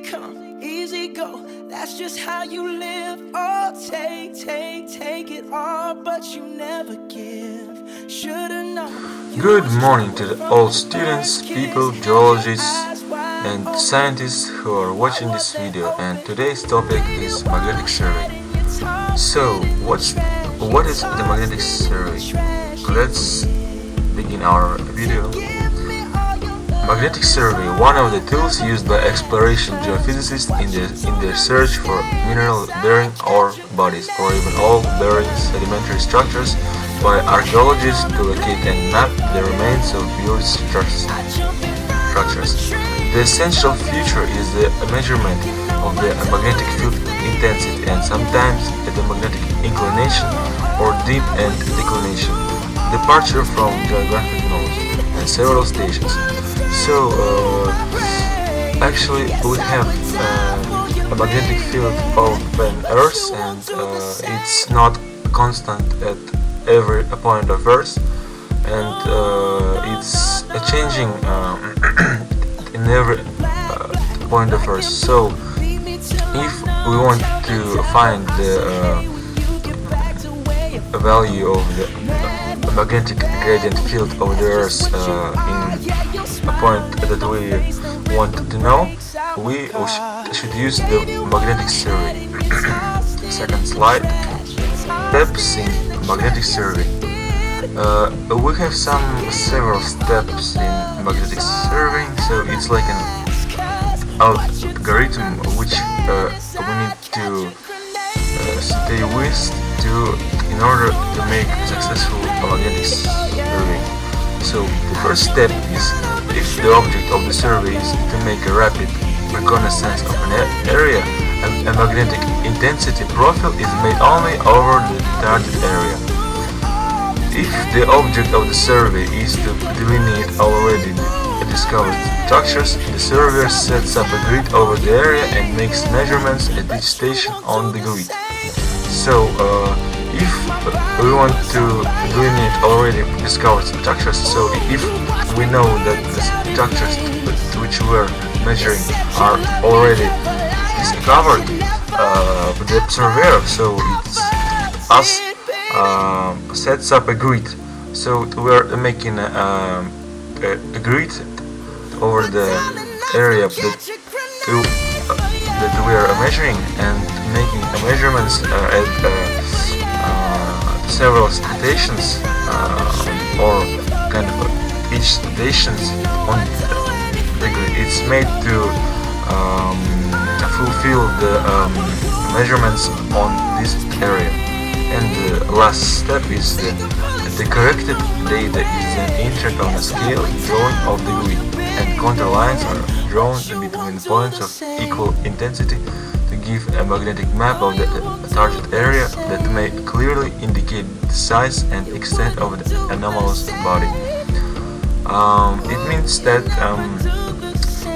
come, easy go. That's just how you live. Oh, take it all, but you never give. Should've known. Good morning to all students, people, geologists and scientists who are watching this video, and today's topic is magnetic survey. So, what is the magnetic survey? Let's begin our video. Magnetic survey, one of the tools used by exploration geophysicists in their search for mineral-bearing ore bodies or even oil-bearing sedimentary structures, by archaeologists to locate and map the remains of buried structures. The essential feature is the measurement of the magnetic field intensity and sometimes the magnetic inclination or dip and declination, departure from geographic nodes, and several stations. So, actually we have a magnetic field of an Earth, and it's not constant at every point of Earth, and it's changing in every point of Earth. So if we want to find the value of the magnetic gradient field of the Earth in a point that we want to know, we should use the magnetic survey. Second slide. Steps in magnetic survey. We have several steps in magnetic surveying, so it's like an algorithm which we need to stay with in order to make successful magnetic survey. So the first step is, if the object of the survey is to make a rapid reconnaissance of an area, a magnetic intensity profile is made only over the target area. If the object of the survey is to delineate already discovered structures, the surveyor sets up a grid over the area and makes measurements at each station on the grid. So, if we want to delineate already discovered structures, so if we know that the structures which we're measuring are already discovered, the surveyor, so it's us, sets up a grid. So we're making a grid over the area that we are measuring and making measurements at several stations, or kind of each stations on the grid. It's made to fulfill the measurements on this area. And the last step is the corrected data is then entered on a scale drawing of the grid, and contour lines are drawn between points of equal intensity to give a magnetic map of the target area that may clearly indicate the size and extent of the anomalous body. It means that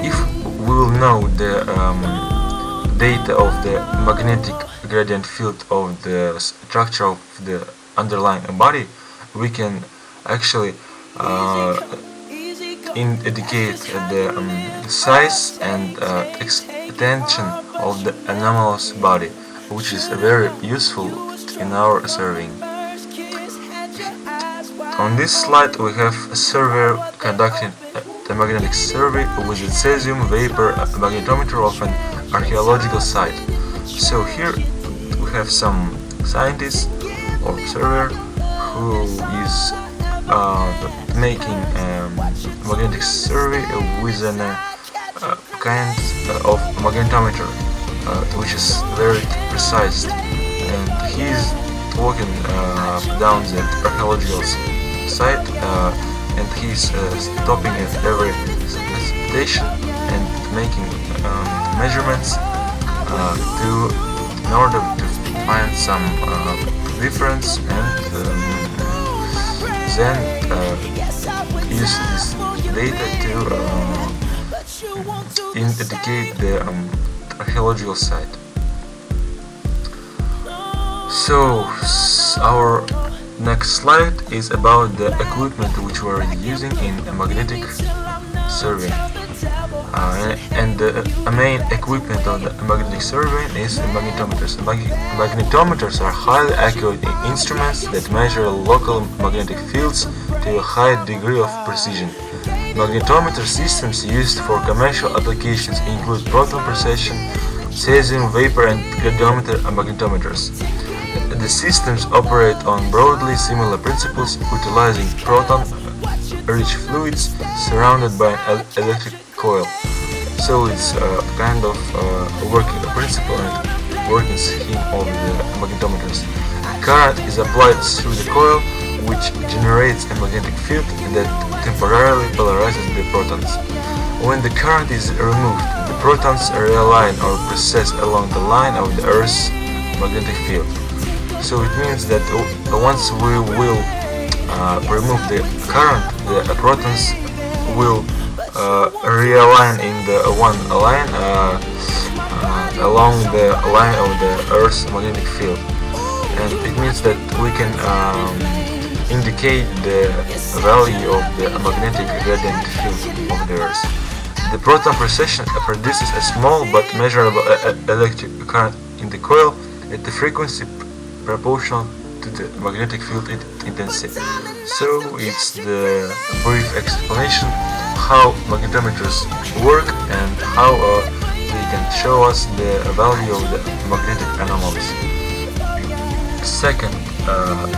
if we will know the data of the magnetic gradient field of the structure of the underlying body, we can actually indicate the size and extension of the anomalous body, which is very useful in our surveying. On this slide we have a surveyor conducting the magnetic survey with a cesium vapor magnetometer of an archaeological site. So here we have some scientists or surveyor who is making magnetic survey with a kind of magnetometer which is very precise, and he is walking down the archaeological site, and he is stopping at every station and making measurements in order to find some difference, and then use this data to indicate the archaeological site. So our next slide is about the equipment which we are using in a magnetic survey. and the main equipment of the magnetic survey is magnetometers. Magnetometers are highly accurate instruments that measure local magnetic fields to a high degree of precision. Magnetometer systems used for commercial applications include proton precession, cesium vapor and radiometer magnetometers. The systems operate on broadly similar principles, utilizing proton-rich fluids surrounded by an electric coil. So it's kind of working principle and working scheme of the magnetometers. Current is applied through the coil, which generates a magnetic field that temporarily polarizes the protons. When the current is removed, the protons realign or precess along the line of the Earth's magnetic field. So it means that once we will remove the current, the protons will realign in the one line along the line of the Earth's magnetic field, and it means that we can indicate the value of the magnetic gradient field of the Earth. The proton precession produces a small but measurable electric current in the coil at the frequency proportional to the magnetic field intensity. So it's the brief explanation how magnetometers work and how they can show us the value of the magnetic anomalies. Second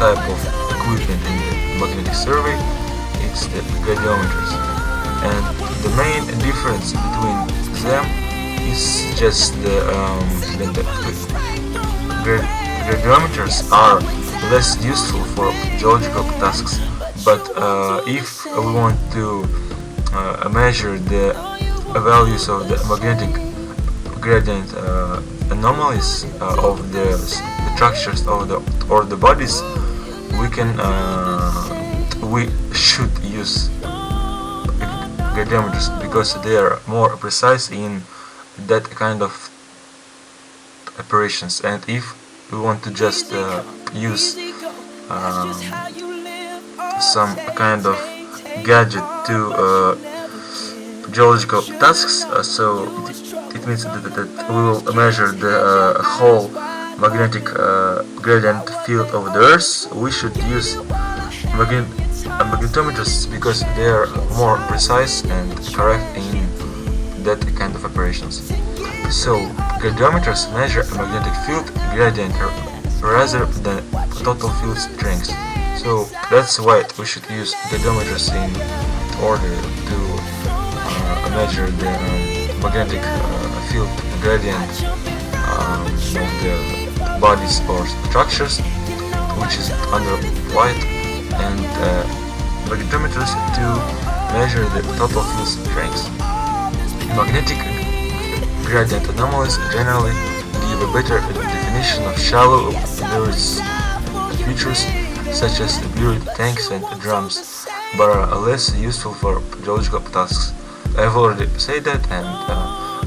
type of equipment in the magnetic survey is the radiometers, and the main difference between them is just the radiometers are less useful for geological tasks, but if we want to measure the values of the magnetic gradient anomalies of the structures of the bodies, we should use radiometers because they are more precise in that kind of operations. And if we want to just use some kind of gadget to geological tasks, so it means that we will measure the whole magnetic gradient field of the Earth. We should use magnetometers because they are more precise and correct in that kind of operations. So radiometers measure a magnetic field gradient rather than total field strength. So that's why we should use radiometers in order to measure the magnetic field gradient of the bodies or structures which is under flight, and magnetometers to measure the total field strength. Magnetic gradient anomalies generally give a better definition of shallow buried features such as buried tanks and drums, but are less useful for geological tasks. I've already said that, and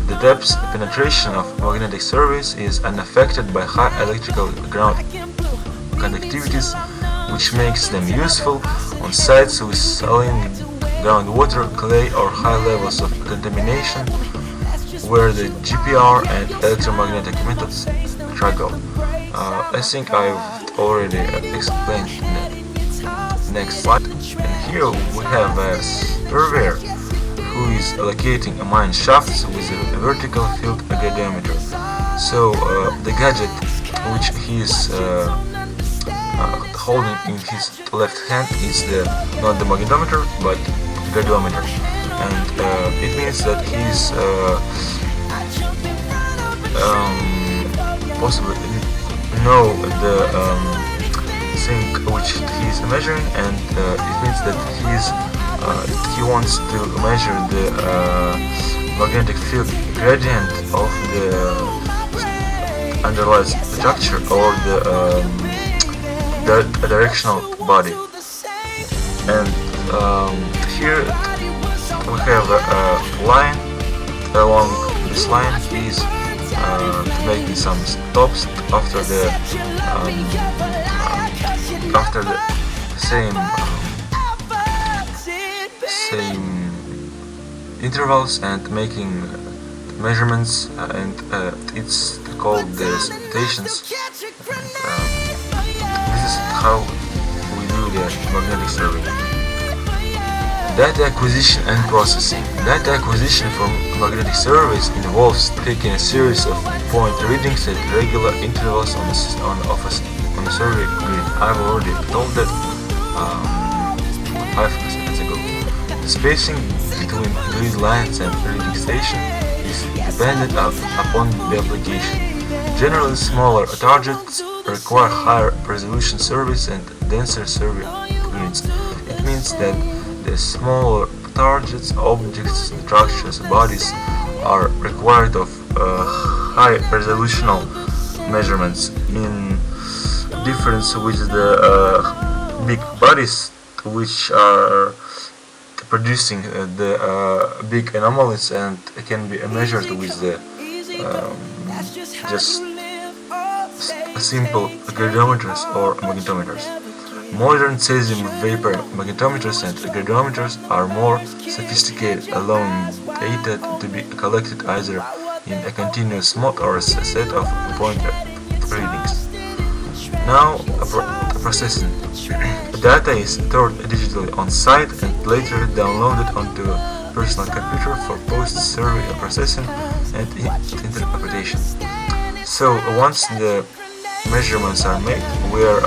the depth penetration of magnetic surveys is unaffected by high electrical ground conductivities, which makes them useful on sites with saline groundwater, clay, or high levels of contamination, where the GPR and electromagnetic methods struggle. I think I've already explained that. Next slide. And here we have a surveyor who is locating a mine shafts with a vertical field gradiometer. So the gadget which he is holding in his left hand is not the magnetometer but gradiometer, and it means that he is possibly know the thing which he is measuring, and it means that he wants to measure the magnetic field gradient of the underlying structure or the directional body. And here we have a line. Along this line he is making some stops after the same intervals and making measurements, and it's called the citations. This is how we do the magnetic survey. Data acquisition and processing. Data acquisition for magnetic surveys involves taking a series of point readings at regular intervals on the survey grid. I've already told that 5 seconds ago. The spacing between grid lines and reading station is dependent upon the application. Generally, smaller targets require higher resolution surveys and denser survey grids. It means that the smaller targets, objects, structures, bodies are required of high resolutional measurements, in difference with the big bodies, which are producing the big anomalies and can be measured with the just simple gradometers or magnetometers. Modern cesium vapor magnetometers and gradometers are more sophisticated, allowing data to be collected either in a continuous mode or as a set of point readings. Now, processing. Data is stored digitally on site and later downloaded onto a personal computer for post-survey processing and interpretation. So once the measurements are made, we are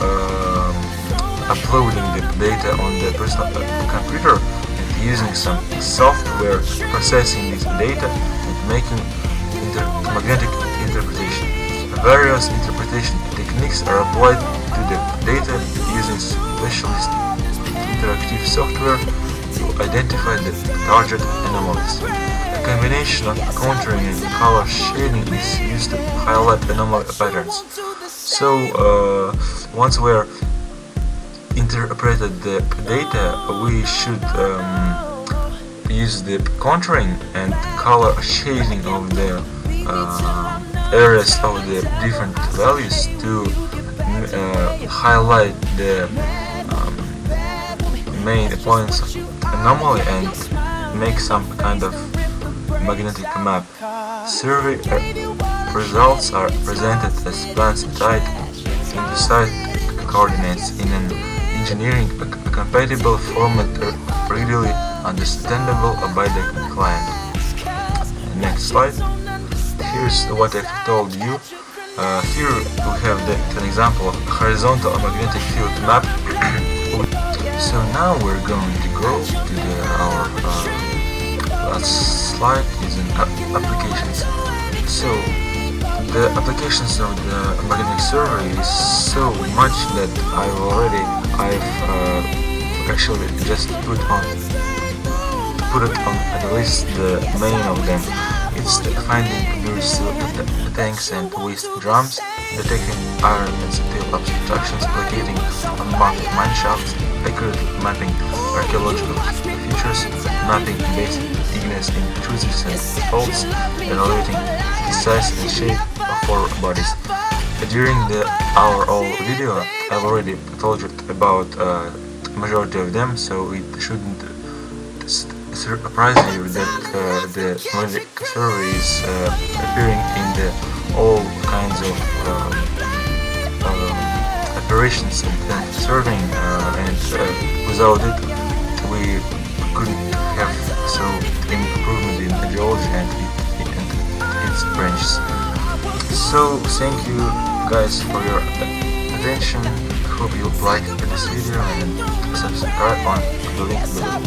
uploading the data on the personal computer and using some software processing this data and making magnetic interpretation. Various interpretation techniques are applied to the data using specialist interactive software to identify the target anomalies. A combination of contouring and color shading is used to highlight anomaly patterns. So once we are interpreted the data, we should use the contouring and color shading of the areas of the different values to highlight the main points of anomaly and make some kind of magnetic map. Survey results are presented as plans tied into site coordinates in an engineering compatible format readily understandable by the client. Next slide. Here's what I've told you. Here we have an example of horizontal magnetic field map. So now we're going to go to our last slide using applications. So the applications of the magnetic survey is so much that I've actually just put it on the list, the main of them. It's the finding buried tanks and waste drums, detecting iron and steel obstructions, locating unmarked mine shafts, accurately mapping archaeological features, mapping basic igneous intrusives and faults, evaluating the size and shape of four bodies. During our old video, I've already told you about majority of them, so it shouldn't surprise you that the magnetic survey is appearing in all kinds of operations and surveying, and without it we couldn't have so improvement in geology and its branches. So thank you guys for your attention. Hope you liked this video and subscribe on the link below.